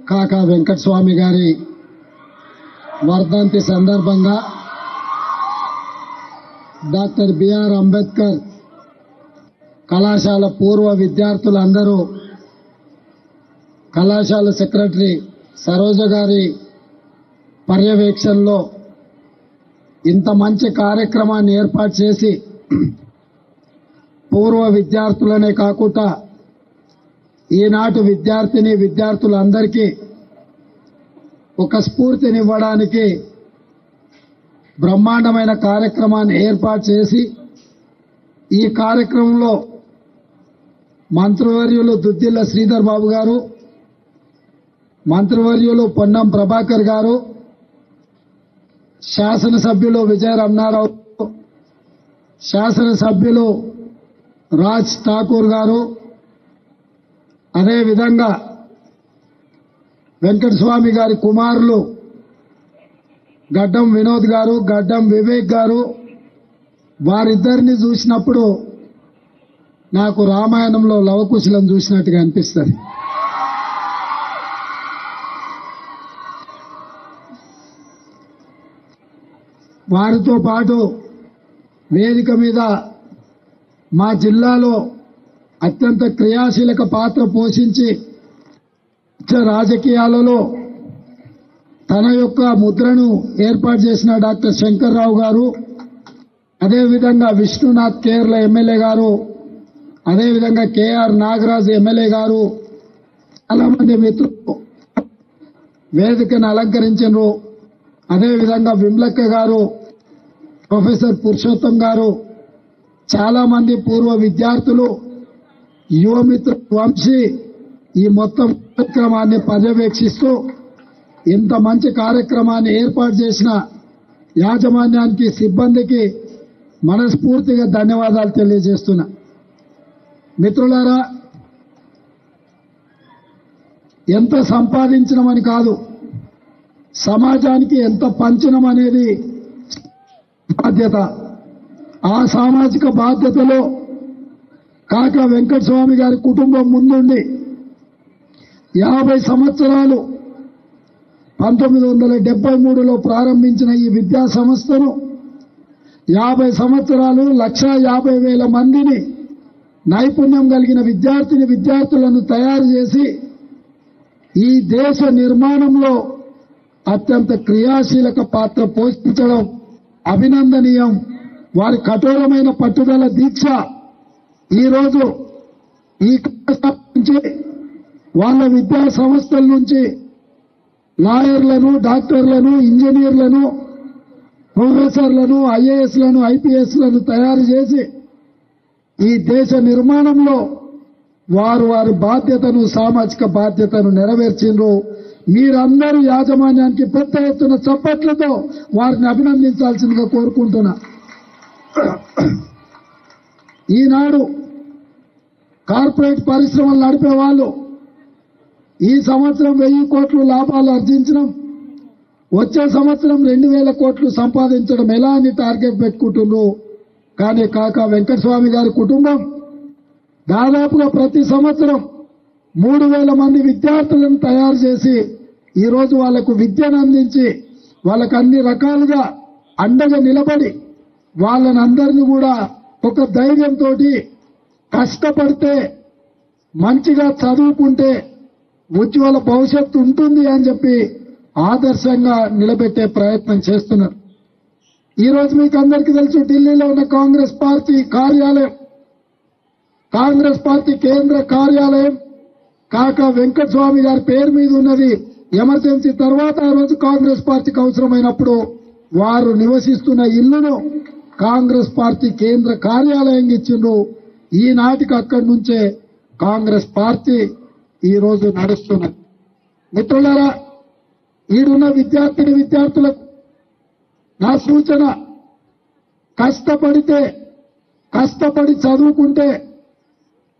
కాకా వెంకటస్వామి గారి వర్ధంతి సందర్భంగా డాక్టర్ బిఆర్ అంబేద్కర్ కళాశాల పూర్వ విద్యార్థులందరూ కళాశాల సెక్రటరీ సరోజ గారి పర్యవేక్షణలో ఇంత మంచి కార్యక్రమాన్ని ఏర్పాటు చేసి పూర్వ విద్యార్థులనే కాకుండా ఈనాటి విద్యార్థులందరికీ ఒక స్ఫూర్తినివ్వడానికి బ్రహ్మాండమైన కార్యక్రమాన్ని ఏర్పాటు చేసి ఈ కార్యక్రమంలో మంత్రివర్యులు దుద్దిల్ల శ్రీధర్ బాబు గారు, మంత్రివర్యులు పొన్నం ప్రభాకర్ గారు, శాసనసభ్యులు విజయ రమణారావు, శాసనసభ్యులు రాజ్ ఠాకూర్ గారు, అదేవిధంగా వెంకటస్వామి గారి కుమారులు గడ్డం వినోద్ గారు, గడ్డం వివేక్ గారు, వారిద్దరిని చూసినప్పుడు నాకు రామాయణంలో లవకుశలను చూసినట్టుగా అనిపిస్తుంది. వారితో పాటు వేదిక మీద మా జిల్లాలో అత్యంత క్రియాశీలక పాత్ర పోషించి రాజకీయాలలో తన యొక్క ముద్రను ఏర్పాటు చేసిన డాక్టర్ శంకర్రావు గారు, అదేవిధంగా విష్ణునాథ్ కేరళ ఎమ్మెల్యే గారు, అదేవిధంగా కేఆర్ నాగరాజ్ ఎమ్మెల్యే గారు, చాలా మంది మిత్రులు వేదికను అలంకరించారు. అదేవిధంగా విమలక్క గారు, ప్రొఫెసర్ పురుషోత్తం గారు, చాలా మంది పూర్వ విద్యార్థులు, యువమిత్ర వంశీ ఈ మొత్తం కార్యక్రమాన్ని పర్యవేక్షిస్తూ ఇంత మంచి కార్యక్రమాన్ని ఏర్పాటు చేసిన యాజమాన్యానికి, సిబ్బందికి మనస్ఫూర్తిగా ధన్యవాదాలు తెలియజేస్తున్నా. మిత్రులారా, ఎంత సంపాదించడమని కాదు, సమాజానికి ఎంత పంచడం అనేది బాధ్యత. ఆ సామాజిక బాధ్యతలో కాకా వెంకటస్వామి గారి కుటుంబం ముందుండి 50 సంవత్సరాలు 1973లో ప్రారంభించిన ఈ విద్యా సంస్థను 50 సంవత్సరాలు 1,50,000 మందిని నైపుణ్యం కలిగిన విద్యార్థులను తయారు చేసి ఈ దేశ నిర్మాణంలో అత్యంత క్రియాశీలక పాత్ర పోషించడం అభినందనీయం. వారి కఠోరమైన పట్టుదల, దీక్ష ఈరోజు ఈ నుంచి వాళ్ళ విద్యా సంస్థల నుంచి లాయర్లను, డాక్టర్లను, ఇంజనీర్లను, ప్రొఫెసర్లను, ఐఏఎస్లను, ఐపీఎస్లను తయారు చేసి ఈ దేశ నిర్మాణంలో వారి బాధ్యతను, సామాజిక బాధ్యతను నెరవేర్చిండ్రు. మీరందరూ యాజమాన్యానికి పెద్ద ఎత్తున చప్పట్లతో వారిని అభినందించాల్సిందిగా కోరుకుంటున్నా. ఈనాడు కార్పొరేట్ పరిశ్రమలు నడిపే వాళ్ళు ఈ సంవత్సరం 1000 కోట్లు లాభాలు ఆర్జించడం, వచ్చే సంవత్సరం 2000 కోట్లు సంపాదించడం ఎలా అని టార్గెట్ పెట్టుకుంటున్నారు. కానీ కాకా వెంకటస్వామి గారి కుటుంబం దాదాపుగా ప్రతి సంవత్సరం 3000 మంది విద్యార్థులను తయారు చేసి ఈరోజు వాళ్లకు విద్యను అందించి వాళ్ళకు అన్ని రకాలుగా అండగా నిలబడి వాళ్ళని అందరినీ కూడా ఒక ధైర్యంతో కష్టపడితే, మంచిగా చదువుకుంటే ఉజ్వల భవిష్యత్తు ఉంటుంది అని చెప్పి ఆదర్శంగా నిలబెట్టే ప్రయత్నం చేస్తున్నారు. ఈరోజు మీకు అందరికీ తెలుసు, ఢిల్లీలో ఉన్న కాంగ్రెస్ పార్టీ కార్యాలయం, కాంగ్రెస్ పార్టీ కేంద్ర కార్యాలయం కాకా వెంకటస్వామి గారి పేరు మీద ఉన్నది. ఎమర్జెన్సీ తర్వాత ఆ రోజు కాంగ్రెస్ పార్టీకి అవసరమైనప్పుడు వారు నివసిస్తున్న ఇల్లును కాంగ్రెస్ పార్టీ కేంద్ర కార్యాలయంగా ఇచ్చిండ్రు. ఈనాటికి అక్కడి నుంచే కాంగ్రెస్ పార్టీ ఈ రోజు నడుస్తున్నది. మిత్రులారా, ఈడున్న విద్యార్థులకు నా సూచన, కష్టపడి చదువుకుంటే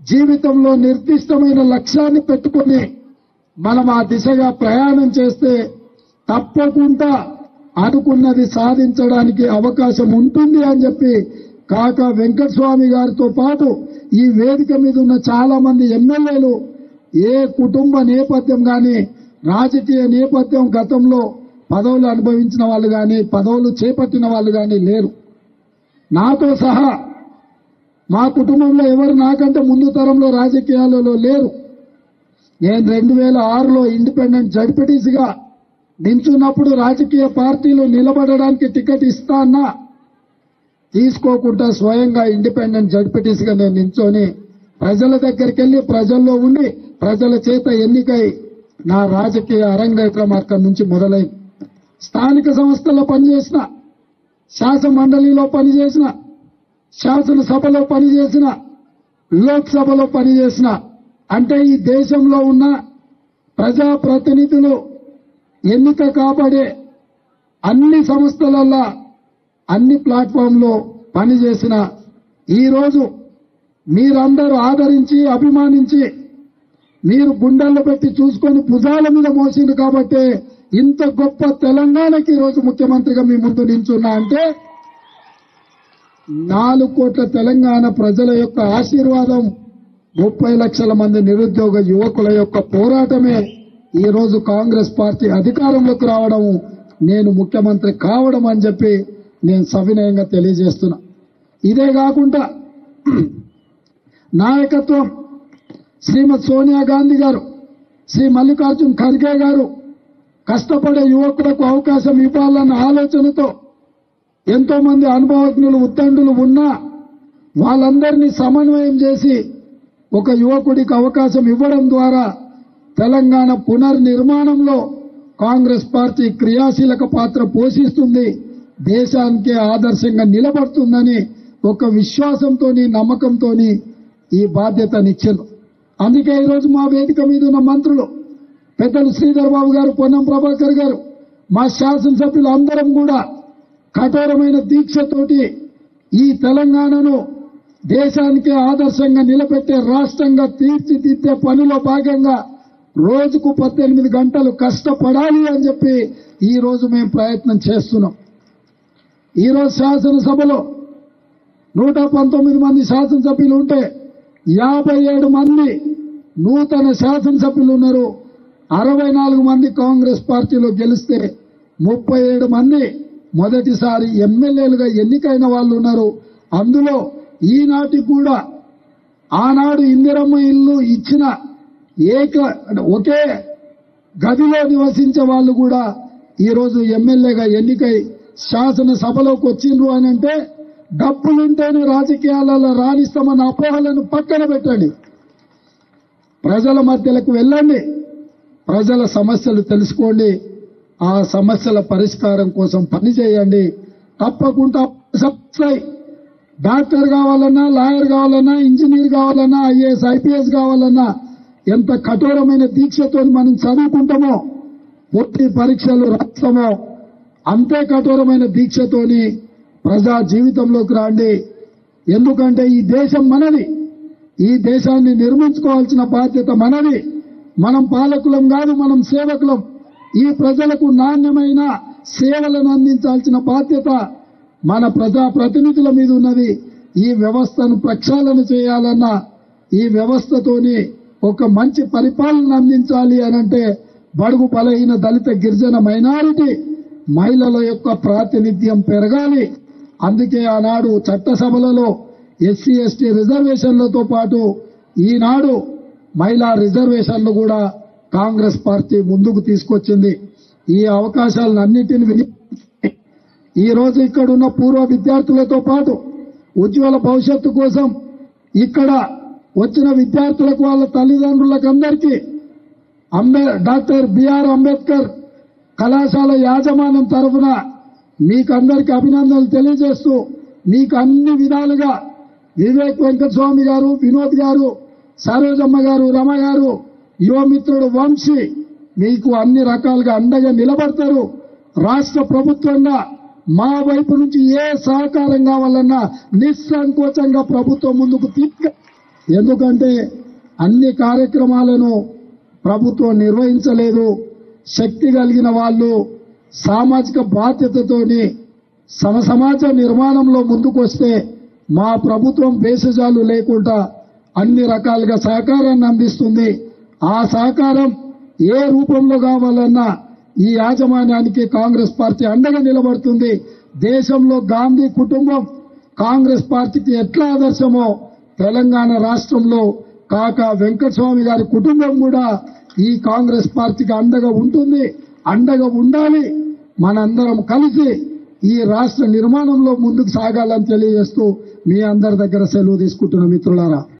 జీవితంలో నిర్దిష్టమైన లక్ష్యాన్ని పెట్టుకుని మనం ఆ దిశగా ప్రయాణం చేస్తే తప్పకుండా అనుకున్నది సాధించడానికి అవకాశం ఉంటుంది అని చెప్పి కాకా వెంకటస్వామి గారితో పాటు ఈ వేదిక మీద ఉన్న చాలా మంది ఎమ్మెల్యేలు ఏ కుటుంబ నేపథ్యం గాని రాజకీయ నేపథ్యం గతంలో పదవులు అనుభవించిన వాళ్ళు కానీ పదవులు చేపట్టిన వాళ్ళు కానీ లేరు. నాతో సహా మా కుటుంబంలో ఎవరు నాకంటే ముందు తరంలో రాజకీయాలలో లేరు. నేను 2006లో ఇండిపెండెంట్ జడ్పీటీసీగా నించున్నప్పుడు రాజకీయ పార్టీలు నిలబడడానికి టికెట్ ఇస్తా అన్నా తీసుకోకుండా స్వయంగా ఇండిపెండెంట్ జడ్పీటీసీగా నేను నించొని ప్రజల దగ్గరికి వెళ్లి ప్రజల్లో ఉండి ప్రజల చేత ఎన్నికై నా రాజకీయ అరంగేట్రం అక్కడి నుంచి మొదలైంది. స్థానిక సంస్థల్లో పనిచేసిన, శాసన మండలిలో పనిచేసిన, శాసనసభలో పనిచేసిన, లోక్సభలో పనిచేసిన, అంటే ఈ దేశంలో ఉన్న ప్రజాప్రతినిధులు ఎన్నిక కాబడే అన్ని సంస్థలల్లో అన్ని ప్లాట్ఫామ్లో పనిచేసిన ఈరోజు మీరందరూ ఆదరించి అభిమానించి మీరు గుండెల్లో పెట్టి చూసుకొని భుజాల మీద మోసింది కాబట్టి ఇంత గొప్ప తెలంగాణకి ఈరోజు ముఖ్యమంత్రిగా మీ ముందు నించున్నా అంటే 4 కోట్ల తెలంగాణ ప్రజల యొక్క ఆశీర్వాదం, 30 లక్షల మంది నిరుద్యోగ యువకుల యొక్క పోరాటమే ఈరోజు కాంగ్రెస్ పార్టీ అధికారంలోకి రావడం, నేను ముఖ్యమంత్రి కావడం అని చెప్పి నేను సవినయంగా తెలియజేస్తున్నా. ఇదే కాకుండా నాయకత్వం శ్రీమతి సోనియా గాంధీ గారు, శ్రీ మల్లికార్జున్ ఖర్గే గారు కష్టపడే యువకులకు అవకాశం ఇవ్వాలన్న ఆలోచనతో ఎంతో మంది అనుభవజ్ఞులు ఉత్తండులు ఉన్నా వాళ్ళందరినీ సమన్వయం చేసి ఒక యువకుడికి అవకాశం ఇవ్వడం ద్వారా తెలంగాణ పునర్నిర్మాణంలో కాంగ్రెస్ పార్టీ క్రియాశీలక పాత్ర పోషిస్తుంది, దేశానికే ఆదర్శంగా నిలబడుతుందని ఒక విశ్వాసంతోని నమ్మకంతోని ఈ బాధ్యతనిచ్చారు. అందుకే ఈరోజు మా వేదిక మీద ఉన్న మంత్రులు పెద్దలు శ్రీధర్ బాబు గారు, పొన్నం ప్రభాకర్ గారు, మా శాసనసభ్యులు అందరం కూడా కఠోరమైన దీక్షతోటి ఈ తెలంగాణను దేశానికే ఆదర్శంగా నిలబెట్టే రాష్ట్రంగా తీర్చిదిద్దే పనిలో భాగంగా రోజుకు 18 గంటలు కష్టపడాలి అని చెప్పి ఈ రోజు మేము ప్రయత్నం చేస్తున్నాం. ఈరోజు శాసనసభలో 119 మంది శాసనసభ్యులు ఉంటే 57 మంది నూతన శాసనసభ్యులు ఉన్నారు. 64 మంది కాంగ్రెస్ పార్టీలో గెలిస్తే 37 మంది మొదటిసారి ఎమ్మెల్యేలుగా ఎన్నికైన వాళ్ళు ఉన్నారు. అందులో ఈనాటికి కూడా ఆనాడు ఇందిరమ్మ ఇల్లు ఇచ్చిన ఒకే గదిలో నివసించే వాళ్ళు కూడా ఈరోజు ఎమ్మెల్యేగా ఎన్నికై శాసనసభలోకి వచ్చిండ్రు అని అంటే డబ్బులుంటేనే రాజకీయాలలో రాణిస్తామన్న అపోహలను పక్కన పెట్టండి. ప్రజల మధ్యలకు వెళ్ళండి, ప్రజల సమస్యలు తెలుసుకోండి, ఆ సమస్యల పరిష్కారం కోసం పనిచేయండి. తప్పకుండా డాక్టర్ కావాలన్నా, లాయర్ కావాలన్నా, ఇంజనీర్ కావాలన్నా, ఐఏఎస్ ఐపీఎస్ కావాలన్నా ఎంత కఠోరమైన దీక్షతో మనం చదువుకుంటామో, పోటీ పరీక్షలు రాస్తామో అంతే కఠోరమైన దీక్షతోని ప్రజా జీవితంలోకి రండి. ఎందుకంటే ఈ దేశం మనది, ఈ దేశాన్ని నిర్మించుకోవాల్సిన బాధ్యత మనది. మనం పాలకులం కాదు, మనం సేవకులం. ఈ ప్రజలకు నాణ్యమైన సేవలను అందించాల్సిన బాధ్యత మన ప్రజా ప్రతినిధుల మీద ఉన్నది. ఈ వ్యవస్థను ప్రక్షాళన చేయాలన్నా, ఈ వ్యవస్థతోని ఒక మంచి పరిపాలన అందించాలి అనంటే బడుగు బలహీన దళిత గిరిజన మైనారిటీ మహిళల యొక్క ప్రాతినిధ్యం పెరగాలి. అందుకే ఆనాడు చట్టసభలలో ఎస్సీ ఎస్టీ రిజర్వేషన్లతో పాటు ఈనాడు మహిళా రిజర్వేషన్లు కూడా కాంగ్రెస్ పార్టీ ముందుకు తీసుకొచ్చింది. ఈ అవకాశాలన్నింటినీ ఈ రోజు ఇక్కడున్న పూర్వ విద్యార్థులతో పాటు ఉజ్వల భవిష్యత్తు కోసం ఇక్కడ వచ్చిన విద్యార్థులకు వాళ్ళ తల్లిదండ్రులకు అందరికీ డాక్టర్ బిఆర్ అంబేద్కర్ కళాశాల యాజమాన్యం తరఫున మీకందరికీ అభినందనలు తెలియజేస్తూ, మీకు అన్ని విధాలుగా వివేక్ వెంకటస్వామి గారు, వినోద్ గారు, సరోజమ్మ గారు, రమ గారు, యువమిత్రుడు వంశీ మీకు అన్ని రకాలుగా అండగా నిలబడతారు. రాష్ట్ర ప్రభుత్వంగా మా వైపు నుంచి ఏ సహకారం కావాలన్నా నిస్సంకోచంగా ప్రభుత్వం ముందుకు ఎందుకంటే అన్ని కార్యక్రమాలను ప్రభుత్వం నిర్వహించలేదు. శక్తి కలిగిన వాళ్ళు సామాజిక బాధ్యతతోని సమాజ నిర్మాణంలో ముందుకొస్తే మా ప్రభుత్వం భేషజాలు లేకుండా అన్ని రకాలుగా సహకారాన్ని అందిస్తుంది. ఆ సహకారం ఏ రూపంలో కావాలన్నా ఈ యాజమాన్యానికి కాంగ్రెస్ పార్టీ అండగా నిలబడుతుంది. దేశంలో గాంధీ కుటుంబం కాంగ్రెస్ పార్టీకి ఎట్లా ఆదర్శమో తెలంగాణ రాష్ట్రంలో కాకా వెంకటస్వామి గారి కుటుంబం కూడా ఈ కాంగ్రెస్ పార్టీకి అండగా ఉంటుంది, అండగా ఉండాలి. మనందరం కలిసి ఈ రాష్ట్ర నిర్మాణంలో ముందుకు సాగాలని తెలియజేస్తూ మీ అందరి దగ్గర సెలవు తీసుకుంటున్న మిత్రులారా.